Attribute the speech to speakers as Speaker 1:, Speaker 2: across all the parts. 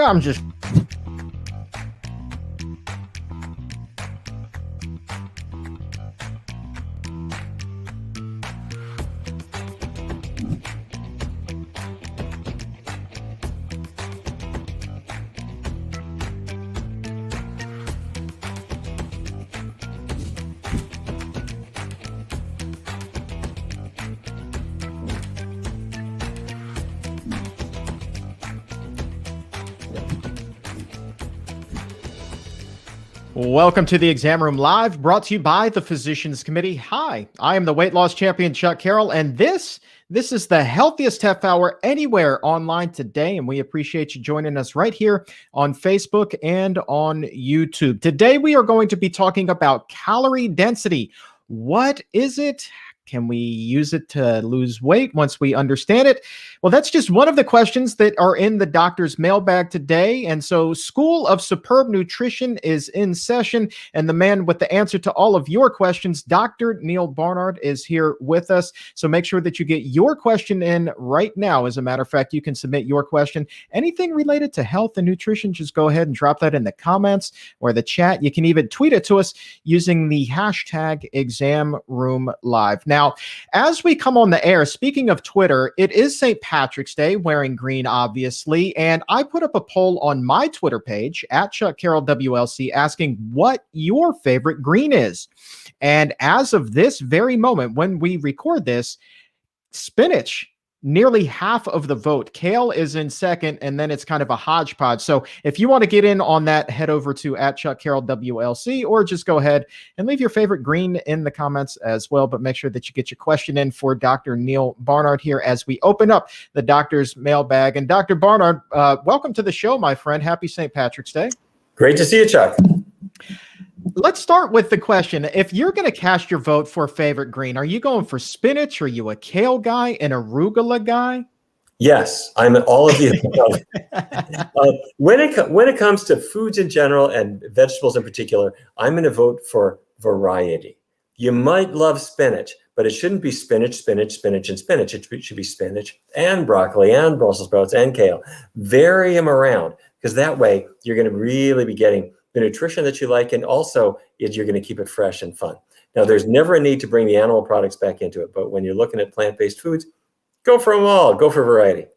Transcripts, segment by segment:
Speaker 1: I'm just Welcome to the Exam Room Live, brought to you by the Physicians Committee. Hi, I am the weight loss champion, Chuck Carroll, and this is the healthiest half hour anywhere online today, and we appreciate you joining us right here on Facebook and on YouTube. Today, we are going to be talking about calorie density. What is it? Can we use it to lose weight once we understand it? Well, that's just one of the questions that are in the doctor's mailbag today. And so School of Superb Nutrition is in session. And the man with the answer to all of your questions, Dr. Neal Barnard, is here with us. So make sure that you get your question in right now. As a matter of fact, you can submit your question. Anything related to health and nutrition, just go ahead and drop that in the comments or the chat. You can even tweet it to us using the hashtag ExamRoomLive. Now, as we come on the air, speaking of Twitter, it is St. Patrick's Day, wearing green, obviously. And I put up a poll on my Twitter page at Chuck Carroll WLC asking what your favorite green is. And as of this very moment, when we record this, spinach, nearly half of the vote. Kale is in second, and then it's kind of a hodgepodge. So if you want to get in on that, head over to at Chuck Carroll WLC, or just go ahead and leave your favorite green in the comments as well. But make sure that you get your question in for Dr. Neal Barnard here as we open up the doctor's mailbag. And Dr. Barnard, welcome to the show, my friend. Happy St. Patrick's Day.
Speaker 2: Great to see you, Chuck.
Speaker 1: Let's start with the question. If you're going to cast your vote for favorite green, are you going for spinach? Are you a kale guy, an arugula guy?
Speaker 2: Yes, I'm all of the above. When it comes to foods in general and vegetables in particular, I'm going to vote for variety. You might love spinach, but it shouldn't be spinach, spinach, spinach, and spinach. It should be spinach and broccoli and Brussels sprouts and kale. Vary them around, because that way you're going to really be getting the nutrition that you like, and also you're going to keep it fresh and fun. Now, there's never a need to bring the animal products back into it, but when you're looking at plant-based foods, go for them all. Go for variety.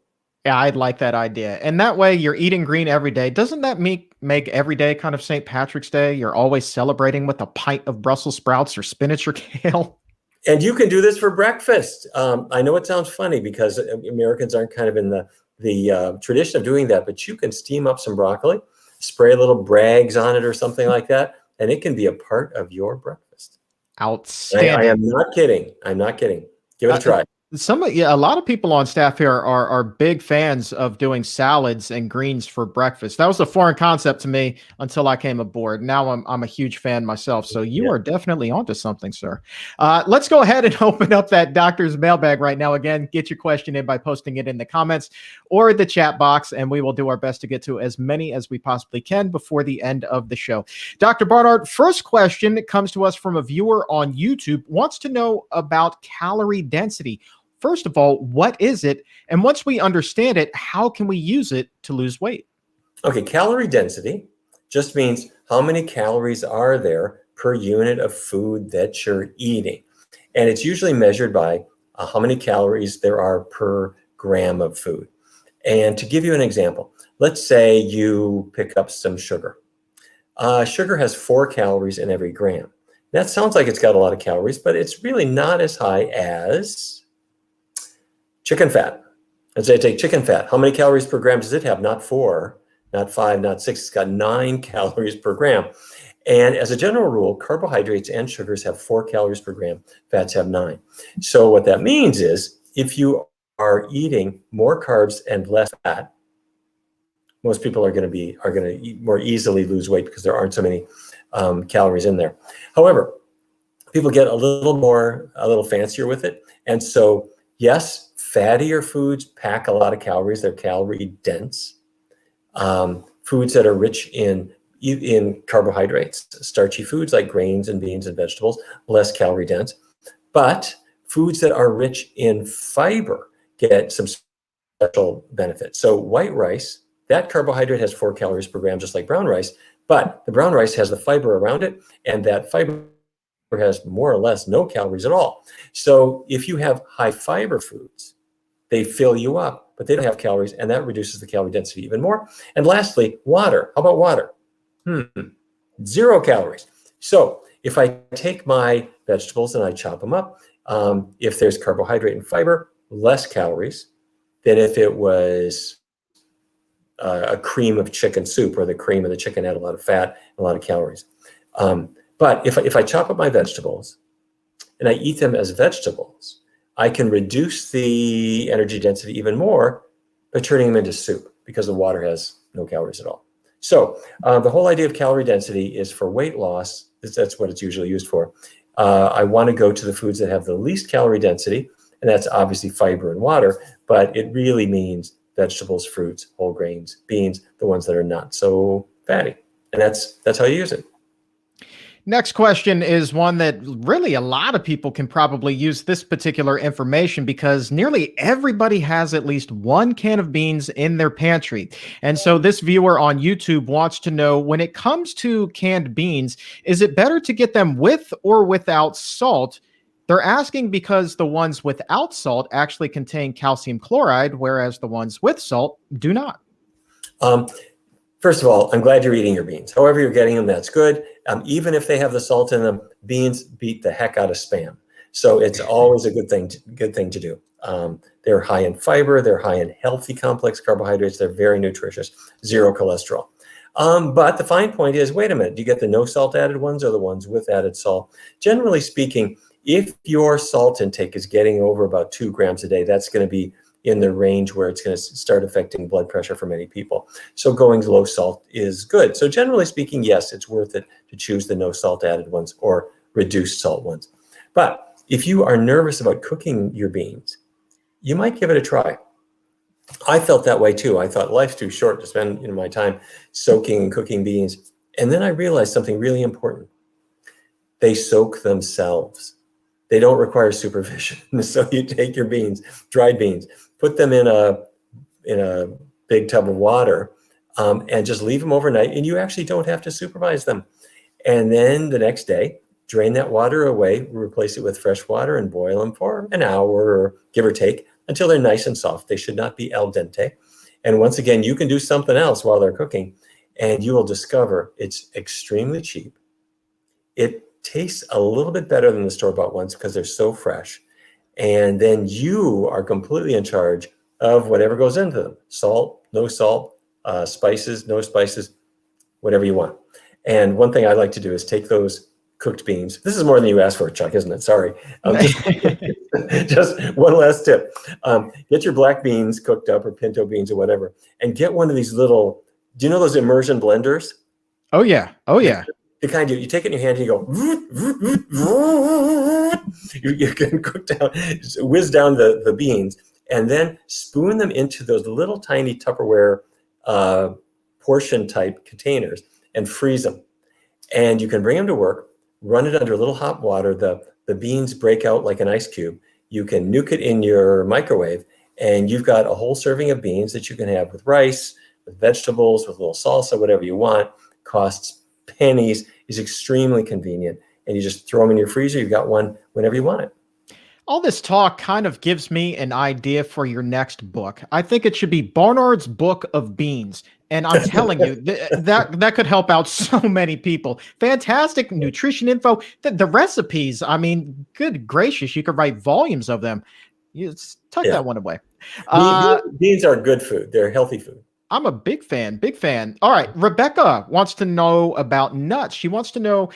Speaker 1: Yeah, I'd like that idea. And that way you're eating green every day. Doesn't that make every day kind of St. Patrick's Day? You're always celebrating with a pint of Brussels sprouts or spinach or kale.
Speaker 2: And you can do this for breakfast. I know it sounds funny because Americans aren't kind of in the tradition of doing that, but you can steam up some broccoli, spray little brags on it or something like that, and it can be a part of your breakfast.
Speaker 1: Outstanding.
Speaker 2: I am not kidding. I'm not kidding. Give it a try.
Speaker 1: A lot of people on staff here are big fans of doing salads and greens for breakfast. That was a foreign concept to me until I came aboard. Now I'm a huge fan myself. So you are definitely onto something, sir. Let's go ahead and open up that doctor's mailbag right now. Again, get your question in by posting it in the comments or the chat box, and we will do our best to get to as many as we possibly can before the end of the show. Dr. Barnard, first question comes to us from a viewer on YouTube, wants to know about calorie density. First of all, what is it? And once we understand it, how can we use it to lose weight?
Speaker 2: Okay, calorie density just means how many calories are there per unit of food that you're eating. And it's usually measured by how many calories there are per gram of food. And to give you an example, let's say you pick up some sugar. Sugar has 4 calories in every gram. That sounds like it's got a lot of calories, but it's really not as high as chicken fat. Let's say take chicken fat. How many calories per gram does it have? Not 4, not 5, not 6. It's got 9 calories per gram. And as a general rule, carbohydrates and sugars have 4 calories per gram. Fats have 9. So what that means is if you are eating more carbs and less fat, most people are going to more easily lose weight because there aren't so many calories in there. However, people get a little fancier with it. And so, yes, fattier foods pack a lot of calories. They're calorie dense. Foods that are rich in carbohydrates, starchy foods like grains and beans and vegetables, less calorie dense. But foods that are rich in fiber get some special benefits. So white rice That carbohydrate has 4 calories per gram, just like brown rice, but the brown rice has the fiber around it, and that fiber has more or less no calories at all. So if you have high fiber foods, they fill you up, but they don't have calories, and that reduces the calorie density even more. And lastly, water. How about water? 0 calories. So if I take my vegetables and I chop them up, if there's carbohydrate and fiber, less calories than if it was a cream of chicken soup, or the cream of the chicken had a lot of fat and a lot of calories. But if I chop up my vegetables and I eat them as vegetables, I can reduce the energy density even more by turning them into soup, because the water has no calories at all. So the whole idea of calorie density is for weight loss. That's what it's usually used for. I want to go to the foods that have the least calorie density, and that's obviously fiber and water, but it really means vegetables, fruits, whole grains, beans, the ones that are not so fatty. And that's how you use it.
Speaker 1: Next question is one that really a lot of people can probably use this particular information, because nearly everybody has at least one can of beans in their pantry. And so this viewer on YouTube wants to know, when it comes to canned beans, is it better to get them with or without salt? They're asking because the ones without salt actually contain calcium chloride, whereas the ones with salt do not.
Speaker 2: First of all, I'm glad you're eating your beans. However you're getting them, that's good. Even if they have the salt in them, beans beat the heck out of Spam. So it's always a good thing to do. They're high in fiber. They're high in healthy complex carbohydrates. They're very nutritious, 0 cholesterol. But the fine point is, wait a minute, do you get the no salt added ones or the ones with added salt? Generally speaking, if your salt intake is getting over about 2 grams a day, that's going to be in the range where it's going to start affecting blood pressure for many people. So going low salt is good. So generally speaking, yes, it's worth it to choose the no salt added ones or reduced salt ones. But if you are nervous about cooking your beans, you might give it a try. I felt that way too. I thought life's too short to spend my time soaking and cooking beans. And then I realized something really important. They soak themselves. They don't require supervision. So you take your beans, dried beans, put them in a big tub of water, and just leave them overnight, and you actually don't have to supervise them. And then the next day, drain that water away, replace it with fresh water, and boil them for an hour, or give or take, until they're nice and soft. They should not be al dente. And once again, you can do something else while they're cooking, and you will discover it's extremely cheap. It tastes a little bit better than the store-bought ones because they're so fresh. And then you are completely in charge of whatever goes into them. Salt, no salt, spices, no spices, whatever you want. And one thing I like to do is take those cooked beans. This is more than you asked for, Chuck, isn't it? Sorry. Just one last tip. Get your black beans cooked up, or pinto beans or whatever, and get one of these little, do you know those immersion blenders?
Speaker 1: Oh, yeah. Oh, yeah.
Speaker 2: The kind you take it in your hand and you go, you can cook down, whiz down the beans, and then spoon them into those little tiny Tupperware portion type containers and freeze them. And you can bring them to work, run it under a little hot water. The beans break out like an ice cube. You can nuke it in your microwave, and you've got a whole serving of beans that you can have with rice, with vegetables, with a little salsa, whatever you want. Costs pennies, is extremely convenient, and you just throw them in your freezer. You've got one whenever you want it.
Speaker 1: All this talk kind of gives me an idea for your next book. I think it should be Barnard's Book of Beans. And I'm telling you, that could help out so many people. Fantastic nutrition info. The recipes, I mean, good gracious, you could write volumes of them. You tuck that one away.
Speaker 2: Beans are good food. They're healthy food.
Speaker 1: I'm a big fan, big fan. All right. Rebecca wants to know about nuts. She wants to know,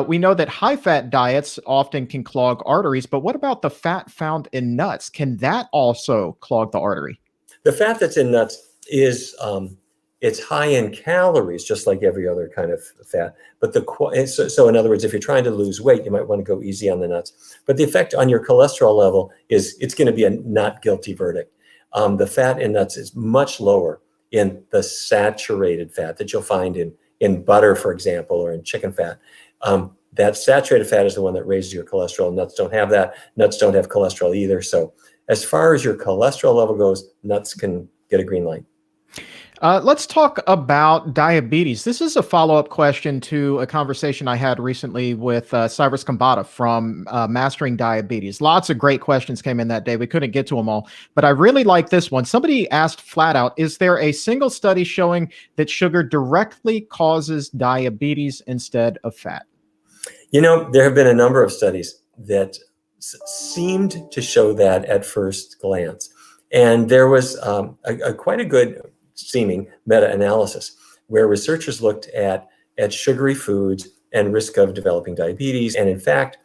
Speaker 1: we know that high-fat diets often can clog arteries, but what about the fat found in nuts? Can that also clog the artery?
Speaker 2: The fat that's in nuts is, it's high in calories, just like every other kind of fat. But so in other words, if you're trying to lose weight, you might want to go easy on the nuts. But the effect on your cholesterol level it's going to be a not guilty verdict. The fat in nuts is much lower in the saturated fat that you'll find in butter, for example, or in chicken fat. That saturated fat is the one that raises your cholesterol. Nuts don't have that. Nuts don't have cholesterol either. So as far as your cholesterol level goes, nuts can get a green light.
Speaker 1: Let's talk about diabetes. This is a follow-up question to a conversation I had recently with Cyrus Kambata from Mastering Diabetes. Lots of great questions came in that day. We couldn't get to them all, but I really like this one. Somebody asked flat out, is there a single study showing that sugar directly causes diabetes instead of fat?
Speaker 2: There have been a number of studies that seemed to show that at first glance. And there was quite a good seeming meta-analysis where researchers looked at sugary foods and risk of developing diabetes. And in fact,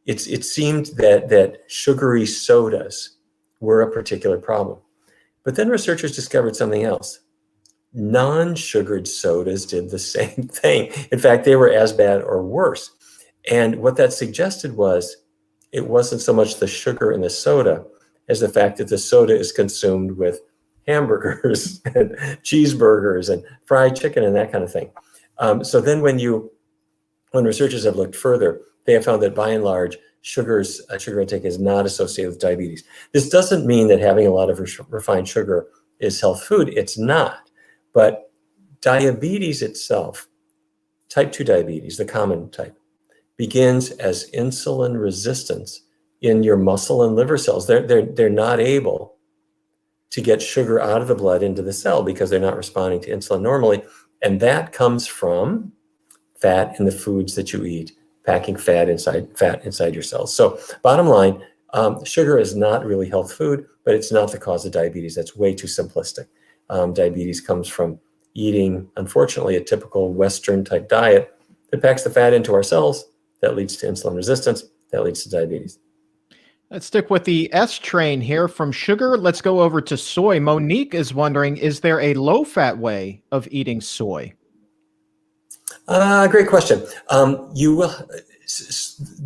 Speaker 2: it seemed that sugary sodas were a particular problem. But then researchers discovered something else. Non-sugared sodas did the same thing. In fact, they were as bad or worse. And what that suggested was it wasn't so much the sugar in the soda as the fact that the soda is consumed with hamburgers and cheeseburgers and fried chicken and that kind of thing. So then when researchers have looked further, they have found that by and large, sugar intake is not associated with diabetes. This doesn't mean that having a lot of refined sugar is health food. It's not. But diabetes itself, type 2 diabetes, the common type, begins as insulin resistance in your muscle and liver cells. They're not able to get sugar out of the blood into the cell because they're not responding to insulin normally. And that comes from fat in the foods that you eat, packing fat inside your cells. So bottom line, sugar is not really health food, but it's not the cause of diabetes. That's way too simplistic. Diabetes comes from eating, unfortunately, a typical Western type diet that packs the fat into our cells. That leads to insulin resistance. That leads to diabetes.
Speaker 1: Let's stick with the S train here. From sugar, let's go over to soy. Monique is wondering, is there a low-fat way of eating soy?
Speaker 2: Great question. The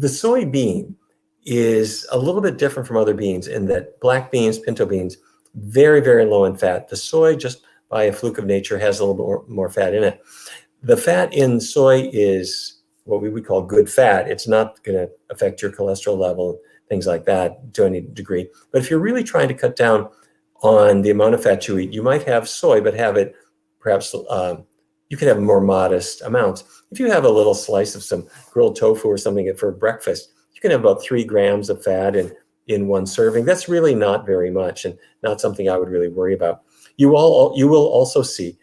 Speaker 2: soybean is a little bit different from other beans in that black beans, pinto beans, very, very low in fat. The soy, just by a fluke of nature, has a little bit more fat in it. The fat in soy is what we would call good fat. It's not going to affect your cholesterol level, things like that to any degree. But if you're really trying to cut down on the amount of fat you eat, you might have soy, but have it perhaps, you can have more modest amounts. If you have a little slice of some grilled tofu or something for breakfast, you can have about 3 grams of fat in one serving. That's really not very much and not something I would really worry about. You will also see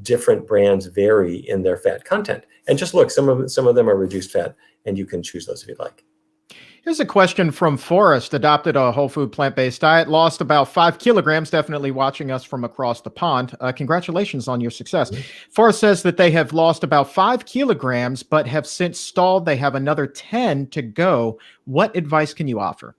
Speaker 2: different brands vary in their fat content. And just look, some of them are reduced fat, and you can choose those if you'd like.
Speaker 1: Here's a question from Forrest. Adopted a whole food plant-based diet, lost about 5 kilograms, definitely watching us from across the pond. Congratulations on your success. Mm-hmm. Forrest says that they have lost about 5 kilograms, but have since stalled. They have another 10 to go. What advice can you offer?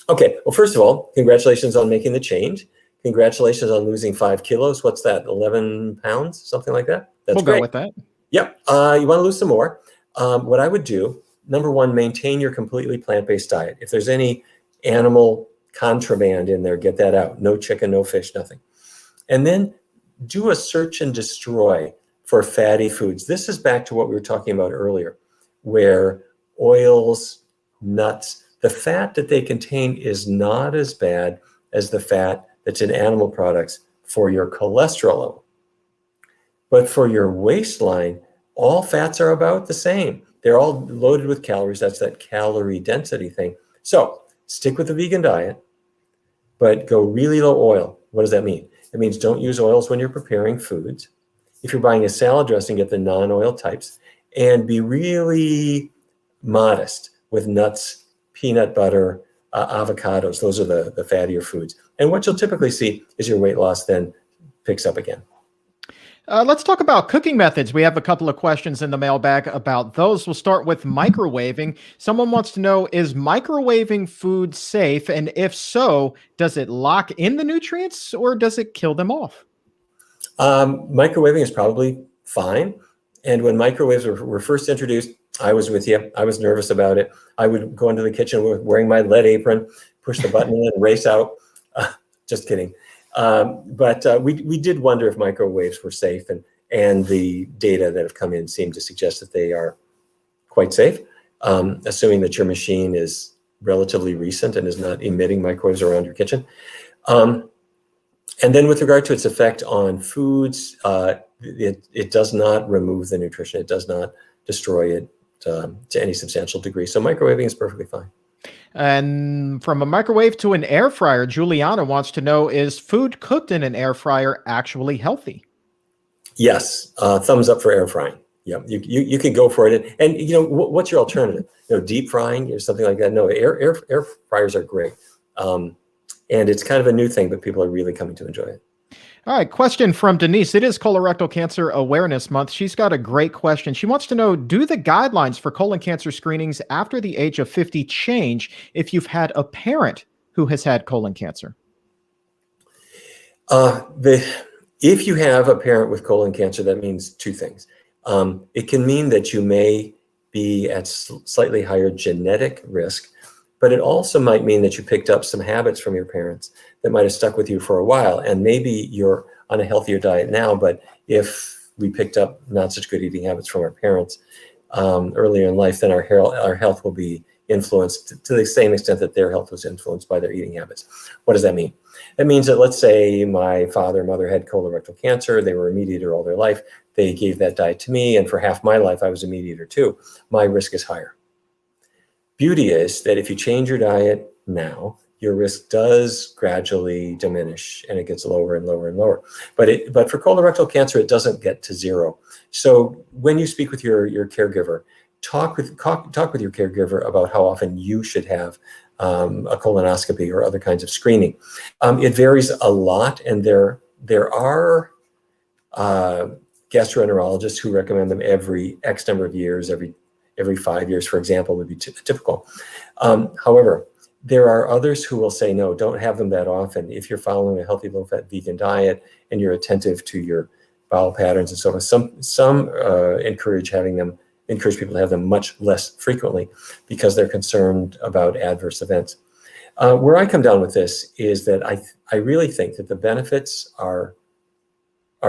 Speaker 2: Okay. Well, first of all, congratulations on making the change. Congratulations on losing 5 kilos. What's that? 11 pounds, something like that?
Speaker 1: We'll go with that.
Speaker 2: Yep. You want to lose some more. What I would do, number one, maintain your completely plant-based diet. If there's any animal contraband in there, get that out. No chicken, no fish, nothing. And then do a search and destroy for fatty foods. This is back to what we were talking about earlier, where oils, nuts, the fat that they contain is not as bad as the fat that's in animal products for your cholesterol level. But for your waistline, all fats are about the same. They're all loaded with calories. That's that calorie density thing. So stick with the vegan diet, but go really low oil. What does that mean? It means don't use oils when you're preparing foods. If you're buying a salad dressing, get the non-oil types, and be really modest with nuts, peanut butter, avocados. Those are the fattier foods. And what you'll typically see is your weight loss then picks up again.
Speaker 1: Let's talk about cooking methods. We have a couple of questions in the mailbag about those. We'll start with microwaving. Someone wants to know, is microwaving food safe? And if so, does it lock in the nutrients or does it kill them off?
Speaker 2: Microwaving is probably fine. And when microwaves were first introduced, I was with you. I was nervous about it. I would go into the kitchen wearing my lead apron, push the button and race out. Just kidding. But we did wonder if microwaves were safe, and the data that have come in seem to suggest that they are quite safe, assuming that your machine is relatively recent and is not emitting microwaves around your kitchen. And then with regard to its effect on foods, it does not remove the nutrition. It does not destroy it to any substantial degree. So microwaving is perfectly fine.
Speaker 1: And from a microwave to an air fryer, Juliana wants to know, is food cooked in an air fryer actually healthy?
Speaker 2: Yes, thumbs up for air frying. Yeah, you can go for it. And you know, what's your alternative? You know, deep frying or something like that? No, air fryers are great. And it's kind of a new thing, but people are really coming to enjoy it.
Speaker 1: All right, question from Denise. It is Colorectal Cancer Awareness Month. She's got a great question. She wants to know, do the guidelines for colon cancer screenings after the age of 50 change if you've had a parent who has had colon cancer?
Speaker 2: If you have a parent with colon cancer, that means two things. It can mean that you may be at slightly higher genetic risk, but it also might mean that you picked up some habits from your parents that might have stuck with you for a while. And maybe you're on a healthier diet now, but if we picked up not such good eating habits from our parents earlier in life, then our health will be influenced to the same extent that their health was influenced by their eating habits. What does that mean? That means that, let's say my father or mother had colorectal cancer. They were a meat eater all their life. They gave that diet to me, and for half my life, I was a meat eater too. My risk is higher. Beauty is that if you change your diet now, your risk does gradually diminish, and it gets lower and lower and lower. But for colorectal cancer, it doesn't get to zero. So when you speak with your caregiver, talk with your caregiver about how often you should have a colonoscopy or other kinds of screening. It varies a lot, and there are gastroenterologists who recommend them every X number of years, every 5 years, for example, would be typical. However, there are others who will say, no, don't have them that often. If you're following a healthy, low-fat vegan diet and you're attentive to your bowel patterns and so on, some encourage people to have them much less frequently because they're concerned about adverse events. Where I come down with this is that I really think that the benefits are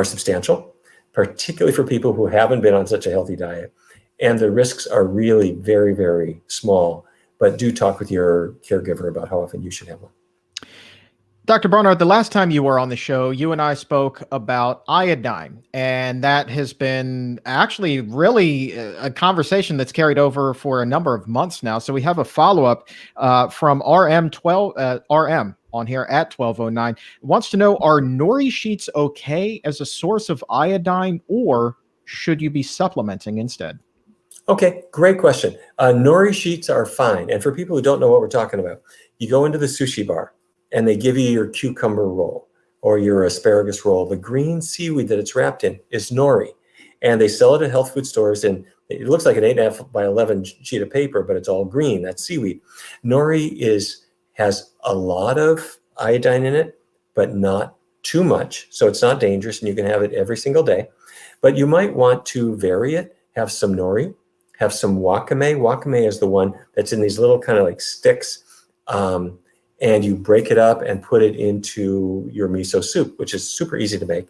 Speaker 2: substantial, particularly for people who haven't been on such a healthy diet. And the risks are really very, very small, but do talk with your caregiver about how often you should have one.
Speaker 1: Dr. Barnard, the last time you were on the show, you and I spoke about iodine, and that has been actually really a conversation that's carried over for a number of months now. So we have a follow-up from RM on here at 1209. Wants to know, are nori sheets okay as a source of iodine, or should you be supplementing instead?
Speaker 2: Okay, great question. Nori sheets are fine. And for people who don't know what we're talking about, you go into the sushi bar and they give you your cucumber roll or your asparagus roll. The green seaweed that it's wrapped in is nori. And they sell it at health food stores, and it looks like an 8.5 by 11 sheet of paper, but it's all green. That's seaweed. Nori has a lot of iodine in it, but not too much. So it's not dangerous, and you can have it every single day. But you might want to vary it, have some nori, have some wakame. Wakame is the one that's in these little kind of like sticks, and you break it up and put it into your miso soup, which is super easy to make.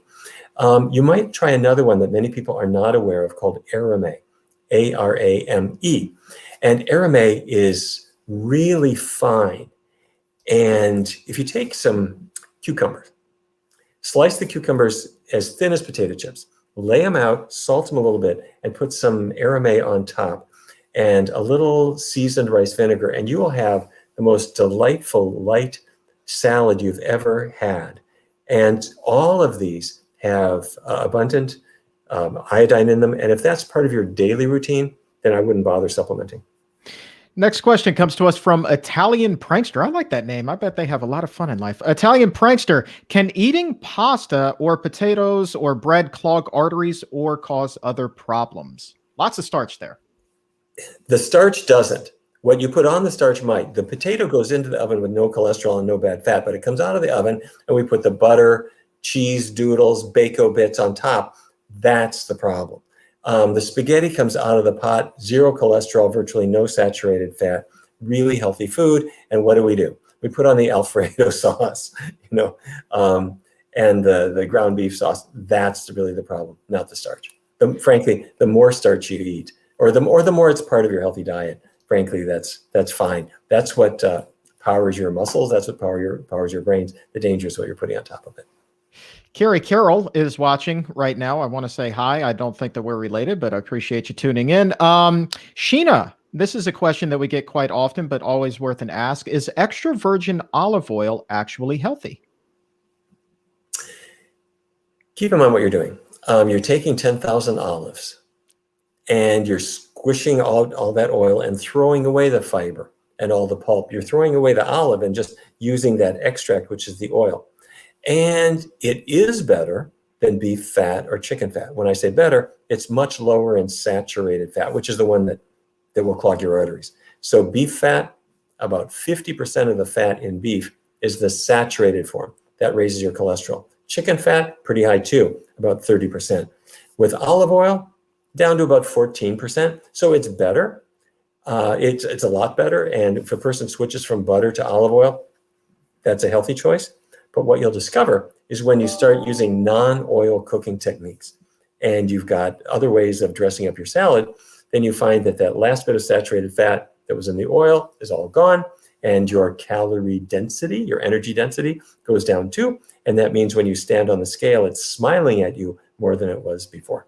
Speaker 2: You might try another one that many people are not aware of called arame, A-R-A-M-E. And arame is really fine. And if you take some cucumbers, slice the cucumbers as thin as potato chips, lay them out, salt them a little bit, and put some arame on top and a little seasoned rice vinegar, and you will have the most delightful light salad you've ever had. And all of these have abundant iodine in them. And if that's part of your daily routine, then I wouldn't bother supplementing.
Speaker 1: Next question comes to us from Italian Prankster. I like that name. I bet they have a lot of fun in life. Italian Prankster, can eating pasta or potatoes or bread clog arteries or cause other problems? Lots of starch there.
Speaker 2: The starch doesn't. What you put on the starch might. The potato goes into the oven with no cholesterol and no bad fat, but it comes out of the oven and we put the butter, cheese doodles, bacon bits on top. That's the problem. The spaghetti comes out of the pot, zero cholesterol, virtually no saturated fat, really healthy food. And what do? We put on the Alfredo sauce, and the ground beef sauce. That's really the problem, not the starch. Frankly, the more starch you eat, or the more it's part of your healthy diet, frankly, that's fine. That's what powers your muscles. That's what powers your brains. The danger is what you're putting on top of it.
Speaker 1: Carroll is watching right now. I want to say hi. I don't think that we're related, but I appreciate you tuning in. Sheena, this is a question that we get quite often, but always worth an ask. Is extra virgin olive oil actually healthy?
Speaker 2: Keep in mind what you're doing. You're taking 10,000 olives and you're squishing all that oil and throwing away the fiber and all the pulp. You're throwing away the olive and just using that extract, which is the oil. And it is better than beef fat or chicken fat. When I say better, it's much lower in saturated fat, which is the one that will clog your arteries. So beef fat, about 50% of the fat in beef is the saturated form. That raises your cholesterol. Chicken fat, pretty high too, about 30%. With olive oil, down to about 14%. So it's better. It's a lot better. And if a person switches from butter to olive oil, that's a healthy choice. But what you'll discover is when you start using non-oil cooking techniques and you've got other ways of dressing up your salad, then you find that last bit of saturated fat that was in the oil is all gone, and your calorie density, your energy density, goes down too. And that means when you stand on the scale, it's smiling at you more than it was before.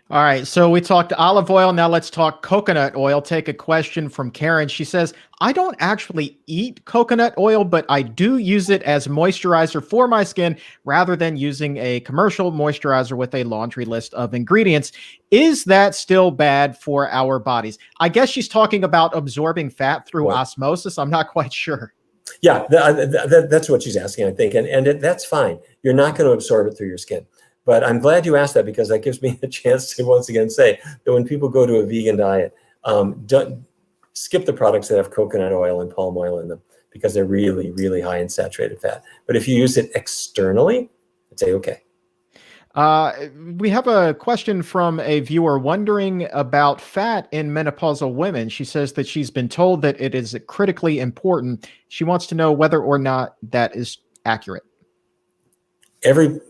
Speaker 1: All right, so we talked olive oil. Now let's talk coconut oil. Take a question from Karen. She says, I don't actually eat coconut oil, but I do use it as moisturizer for my skin rather than using a commercial moisturizer with a laundry list of ingredients. Is that still bad for our bodies? I guess she's talking about absorbing fat through osmosis. I'm not quite sure.
Speaker 2: Yeah, that's what she's asking, I think. And that's fine. You're not going to absorb it through your skin. But I'm glad you asked that, because that gives me a chance to once again say that when people go to a vegan diet, don't skip the products that have coconut oil and palm oil in them, because they're really, really high in saturated fat. But if you use it externally, it's okay.
Speaker 1: We have a question from a viewer wondering about fat in menopausal women. She says that she's been told that it is critically important. She wants to know whether or not that is accurate.
Speaker 2: Every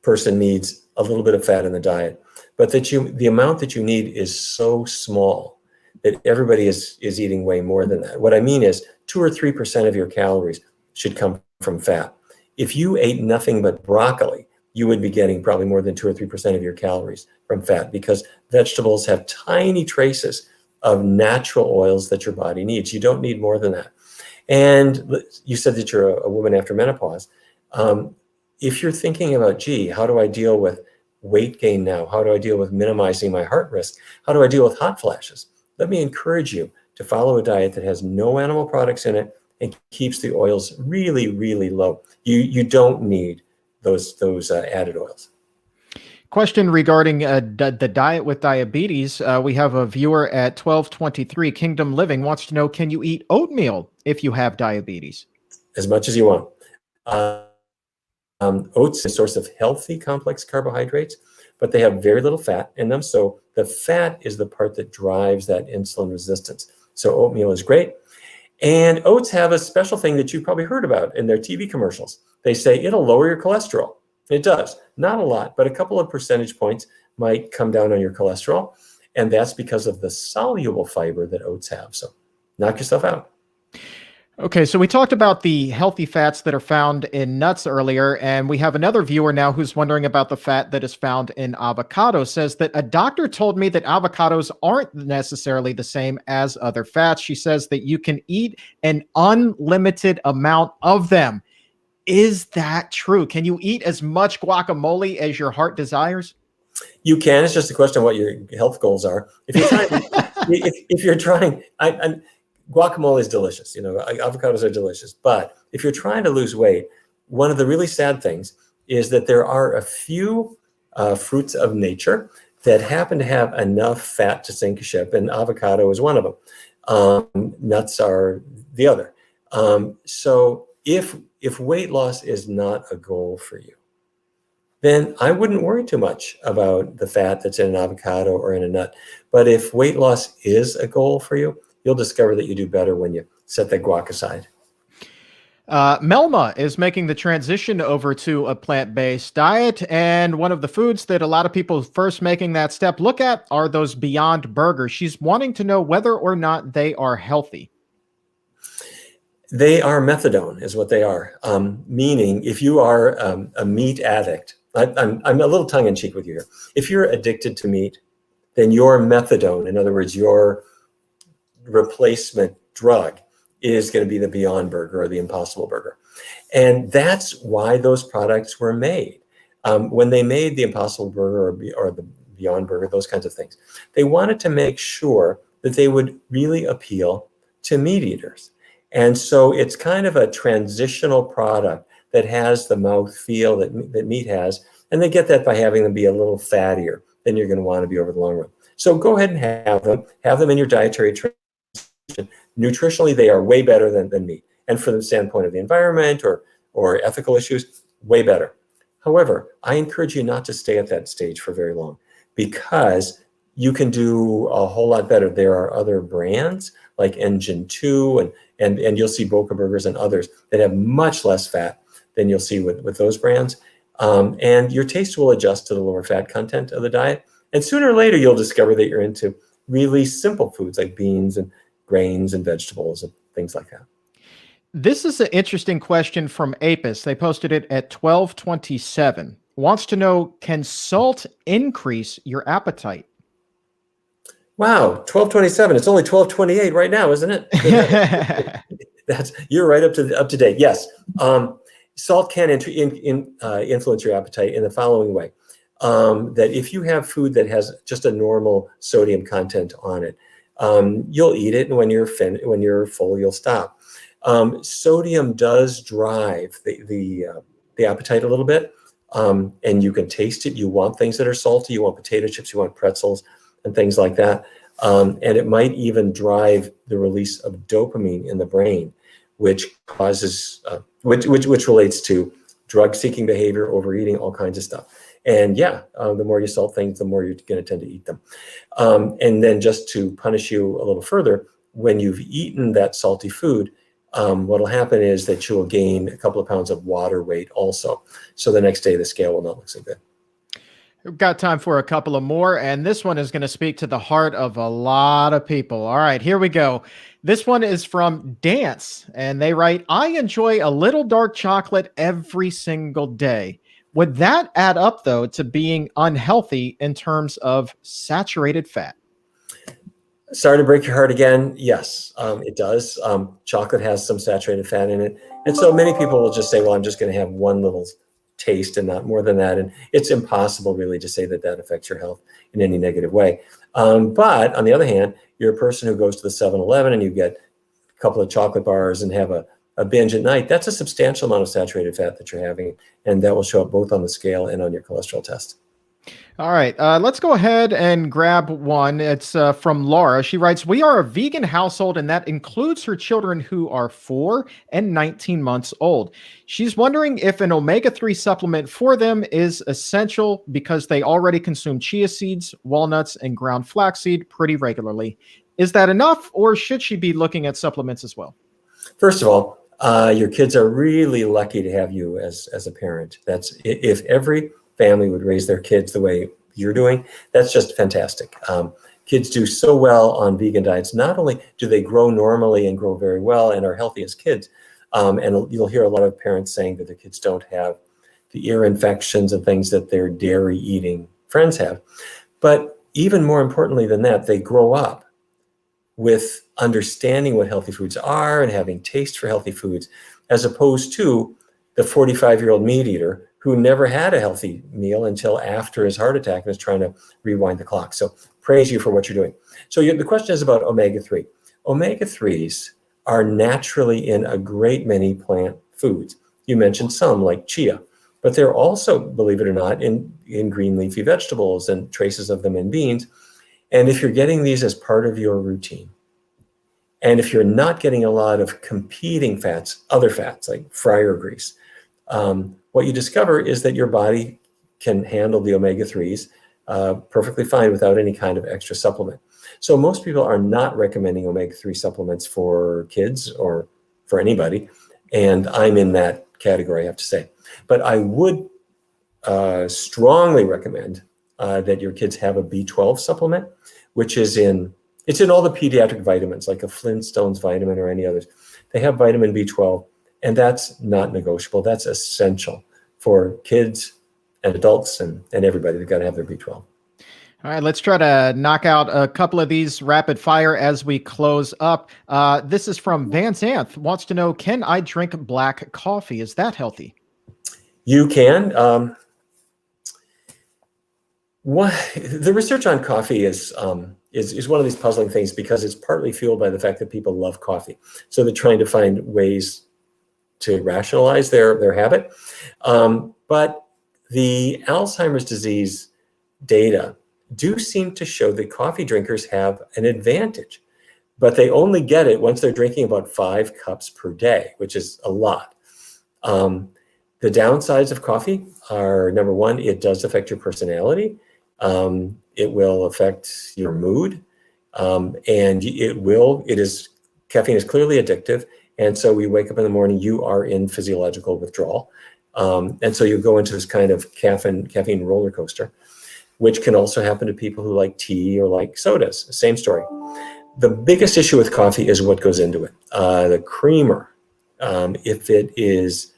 Speaker 2: person needs a little bit of fat in the diet, but the amount that you need is so small that everybody is eating way more than that. What I mean is 2 or 3% of your calories should come from fat. If you ate nothing but broccoli, you would be getting probably more than 2 or 3% of your calories from fat, because vegetables have tiny traces of natural oils that your body needs. You don't need more than that. And you said that you're a woman after menopause. If you're thinking about, gee, how do I deal with weight gain now? How do I deal with minimizing my heart risk? How do I deal with hot flashes? Let me encourage you to follow a diet that has no animal products in it and keeps the oils really, really low. You don't need those added oils.
Speaker 1: Question regarding the diet with diabetes. We have a viewer at 1223 Kingdom Living wants to know, can you eat oatmeal if you have diabetes?
Speaker 2: As much as you want. Oats is a source of healthy complex carbohydrates, but they have very little fat in them. So the fat is the part that drives that insulin resistance. So oatmeal is great. And oats have a special thing that you've probably heard about in their TV commercials. They say it'll lower your cholesterol. It does. Not a lot, but a couple of percentage points might come down on your cholesterol. And that's because of the soluble fiber that oats have. So knock yourself out.
Speaker 1: Okay, so we talked about the healthy fats that are found in nuts earlier, and we have another viewer now who's wondering about the fat that is found in avocado. Says that a doctor told me that avocados aren't necessarily the same as other fats. She says that you can eat an unlimited amount of them. Is that true? Can you eat as much guacamole as your heart desires?
Speaker 2: You can. It's just a question of what your health goals are. If you're trying, guacamole is delicious. Avocados are delicious. But if you're trying to lose weight, one of the really sad things is that there are a few fruits of nature that happen to have enough fat to sink a ship, and avocado is one of them. Nuts are the other. So if weight loss is not a goal for you, then I wouldn't worry too much about the fat that's in an avocado or in a nut. But if weight loss is a goal for you, you'll discover that you do better when you set that guac aside.
Speaker 1: Melma is making the transition over to a plant-based diet, and one of the foods that a lot of people first making that step look at are those Beyond Burgers. She's wanting to know whether or not they are healthy.
Speaker 2: They are methadone, is what they are. Meaning, if you are a meat addict, I'm a little tongue-in-cheek with you here. If you're addicted to meat, then your methadone, in other words, your replacement drug, is going to be the Beyond Burger or the Impossible Burger. And that's why those products were made. When they made the Impossible Burger or the Beyond Burger, those kinds of things, they wanted to make sure that they would really appeal to meat eaters. And so it's kind of a transitional product that has the mouth feel that meat has, and they get that by having them be a little fattier than you're going to want to be over the long run. So go ahead and have them in your dietary transition. Nutritionally, they are way better than meat. And from the standpoint of the environment or ethical issues, way better. However, I encourage you not to stay at that stage for very long, because you can do a whole lot better. There are other brands like Engine 2 and you'll see Boca Burgers and others that have much less fat than you'll see with those brands. And your taste will adjust to the lower fat content of the diet. And sooner or later, you'll discover that you're into really simple foods like beans and grains and vegetables and things like that.
Speaker 1: This is an interesting question from Apis. They posted it at 12:27. Wants to know, can salt increase your appetite?
Speaker 2: Wow, 12:27. It's only 12:28 right now, isn't it? You're right up to date. Yes, salt can influence your appetite in the following way: that if you have food that has just a normal sodium content on it, you'll eat it, and when you're full, you'll stop. Sodium does drive the appetite a little bit, and you can taste it. You want things that are salty. You want potato chips. You want pretzels and things like that. And it might even drive the release of dopamine in the brain, which causes, which relates to drug-seeking behavior, overeating, all kinds of stuff. And yeah, the more you salt things, the more you're going to tend to eat them. And then just to punish you a little further, when you've eaten that salty food, what'll happen is that you will gain a couple of pounds of water weight also. So the next day, the scale will not look so good.
Speaker 1: We've got time for a couple of more, and this one is going to speak to the heart of a lot of people. All right, here we go. This one is from Dance, and they write, I enjoy a little dark chocolate every single day. Would that add up, though, to being unhealthy in terms of saturated fat?
Speaker 2: Sorry to break your heart again. Yes, it does. Chocolate has some saturated fat in it. And so many people will just say, well, I'm just going to have one little taste and not more than that. And it's impossible really to say that affects your health in any negative way. But on the other hand, you're a person who goes to the 7-Eleven and you get a couple of chocolate bars and have a binge at night. That's a substantial amount of saturated fat that you're having. And that will show up both on the scale and on your cholesterol test.
Speaker 1: All right, let's go ahead and grab one. It's from Laura. She writes, we are a vegan household, and that includes her children who are 4 and 19 months old. She's wondering if an omega-3 supplement for them is essential because they already consume chia seeds, walnuts, and ground flaxseed pretty regularly. Is that enough, or should she be looking at supplements as well?
Speaker 2: First of all, your kids are really lucky to have you as a parent. That's if every family would raise their kids the way you're doing, that's just fantastic. Kids do so well on vegan diets. Not only do they grow normally and grow very well and are healthy as kids, and you'll hear a lot of parents saying that their kids don't have the ear infections and things that their dairy eating friends have. But even more importantly than that, they grow up with understanding what healthy foods are and having taste for healthy foods, as opposed to the 45-year-old meat eater who never had a healthy meal until after his heart attack and is trying to rewind the clock. So praise you for what you're doing. So the question is about omega-3. Omega-3s are naturally in a great many plant foods. You mentioned some like chia, but they're also, believe it or not, in green leafy vegetables and traces of them in beans. And if you're getting these as part of your routine, and if you're not getting a lot of competing fats, other fats like fryer grease, what you discover is that your body can handle the omega-3s perfectly fine without any kind of extra supplement. So most people are not recommending omega-3 supplements for kids or for anybody. And I'm in that category, I have to say. But I would strongly recommend that your kids have a B12 supplement, which is it's in all the pediatric vitamins, like a Flintstones vitamin or any others. they have vitamin B12, and that's not negotiable. That's essential for kids and adults and everybody. They've got to have their B12.
Speaker 1: All right, let's try to knock out a couple of these rapid fire as we close up. This is from Van Zanth, wants to know, can I drink black coffee? Is that healthy?
Speaker 2: You can. The research on coffee is one of these puzzling things because it's partly fueled by the fact that people love coffee. So they're trying to find ways to rationalize their habit. But the Alzheimer's disease data do seem to show that coffee drinkers have an advantage, but they only get it once they're drinking about 5 cups per day, which is a lot. The downsides of coffee are, number one, it does affect your personality. It will affect your mood, and caffeine is clearly addictive. And so we wake up in the morning, you are in physiological withdrawal. And so you go into this kind of caffeine roller coaster, which can also happen to people who like tea or like sodas. Same story. The biggest issue with coffee is what goes into it. The creamer, if it's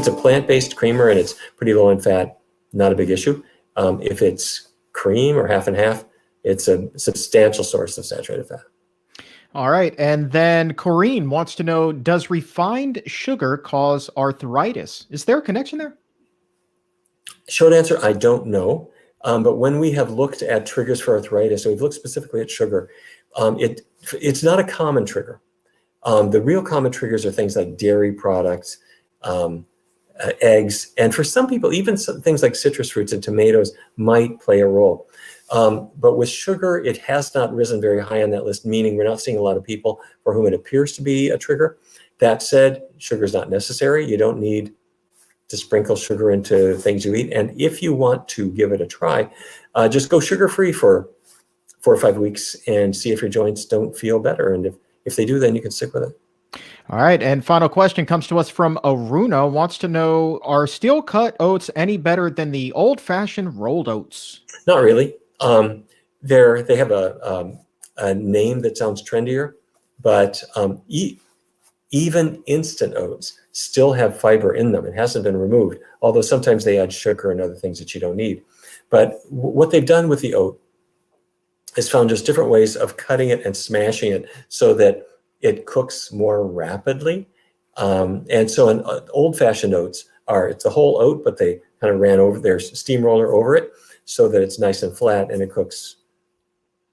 Speaker 2: a plant-based creamer and it's pretty low in fat, not a big issue. If it's cream or half and half, it's a substantial source of saturated fat.
Speaker 1: All right. And then Corrine wants to know, does refined sugar cause arthritis? Is there a connection there?
Speaker 2: Short answer, I don't know. But when we have looked at triggers for arthritis, so we've looked specifically at sugar, it's not a common trigger. The real common triggers are things like dairy products, eggs, and for some people, even things like citrus fruits and tomatoes might play a role. But with sugar, it has not risen very high on that list, meaning we're not seeing a lot of people for whom it appears to be a trigger. That said, sugar is not necessary. You don't need to sprinkle sugar into things you eat. And if you want to give it a try, just go sugar-free for 4 or 5 weeks and see if your joints don't feel better. And if they do, then you can stick with it.
Speaker 1: All right. And final question comes to us from Aruna, wants to know, are steel cut oats any better than the old-fashioned rolled oats?
Speaker 2: Not really. They have a name that sounds trendier, but even instant oats still have fiber in them. It hasn't been removed, although sometimes they add sugar and other things that you don't need. But what they've done with the oat is found just different ways of cutting it and smashing it so that it cooks more rapidly. And so an old-fashioned oats it's a whole oat, but they kind of ran over their steamroller over it so that it's nice and flat and it cooks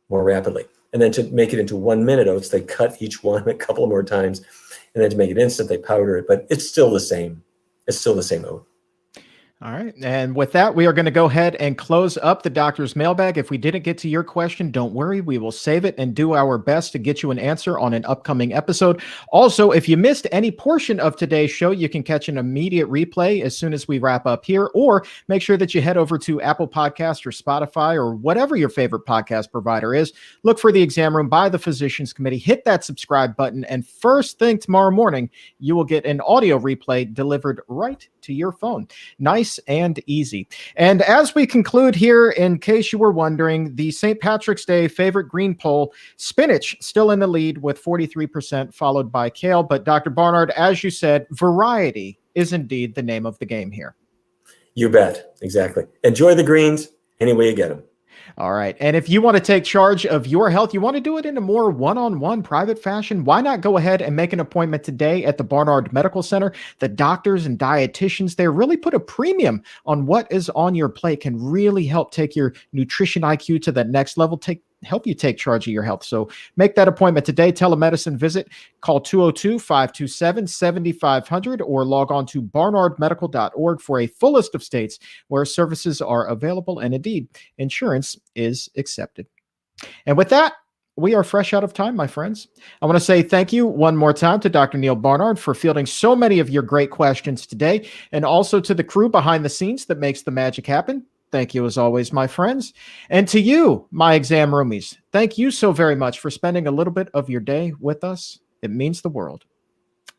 Speaker 2: more rapidly. And then to make it into 1 minute oats, they cut each one a couple more times. And then to make it instant, they powder it, but it's still the same. It's still the same oat.
Speaker 1: All right. And with that, we are going to go ahead and close up the doctor's mailbag. If we didn't get to your question, don't worry. We will save it and do our best to get you an answer on an upcoming episode. Also, if you missed any portion of today's show, you can catch an immediate replay as soon as we wrap up here, or make sure that you head over to Apple Podcasts or Spotify or whatever your favorite podcast provider is. Look for the Exam Room by the Physicians Committee. Hit that subscribe button. And first thing tomorrow morning, you will get an audio replay delivered right to your phone. Nice and easy. And as we conclude here, in case you were wondering, the St. Patrick's Day favorite green poll, spinach still in the lead with 43%, followed by kale. But Dr. Barnard, as you said, variety is indeed the name of the game here.
Speaker 2: You bet. Exactly. Enjoy the greens any way you get them.
Speaker 1: All right. And if you want to take charge of your health, you want to do it in a more one-on-one private fashion, why not go ahead and make an appointment today at the Barnard Medical Center? The doctors and dietitians there really put a premium on what is on your plate, can really help take your nutrition IQ to the next level, help you take charge of your health. So make that appointment today. Telemedicine visit, call 202-527-7500 or log on to barnardmedical.org for a full list of states where services are available, and indeed insurance is accepted. And with that, we are fresh out of time, my friends. I want to say thank you one more time to Dr. Neal Barnard for fielding so many of your great questions today, and also to the crew behind the scenes that makes the magic happen. Thank you as always, my friends. And to you, my exam roomies, thank you so very much for spending a little bit of your day with us. It means the world.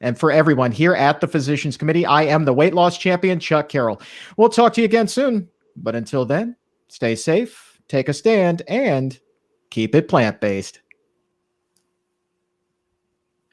Speaker 1: And for everyone here at the Physicians Committee, I am the weight loss champion, Chuck Carroll. We'll talk to you again soon. But until then, stay safe, take a stand, and keep it plant-based.